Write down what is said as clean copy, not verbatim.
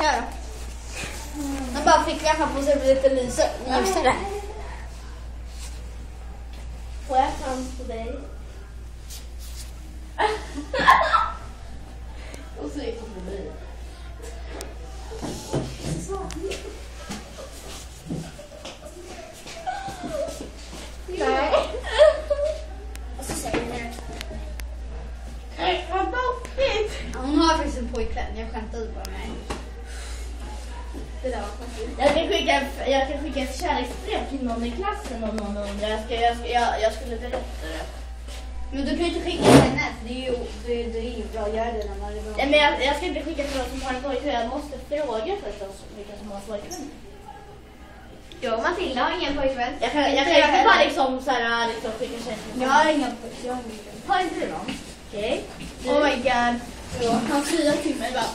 Kör då. Man bara fick lampan på sig lite ljusare. Får jag chans på dig? Och så gick det förbi. Nej. Och så säger det. Nej, vad bockigt! Hon har faktiskt en pojkvän. Jag skämtade bara med. Det där var konstigt. Jag kan skicka ett kärleksbrev till någon i klassen om någon undrar. Jag skulle berätta det. Men du kan ju inte skicka till henne. Det är ju bra att göra det när man är bra. Nej, men jag ska inte skicka till någon som har en pojkvän. Jag måste fråga förstås vilka som har pojkvän. Jag och Matilda har ingen pojkvän. Jag kan inte bara liksom skicka kärleksbrev. Jag har ingen pojkvän. Har inte du någon? Okej. Oh my god. Han friar till mig bara.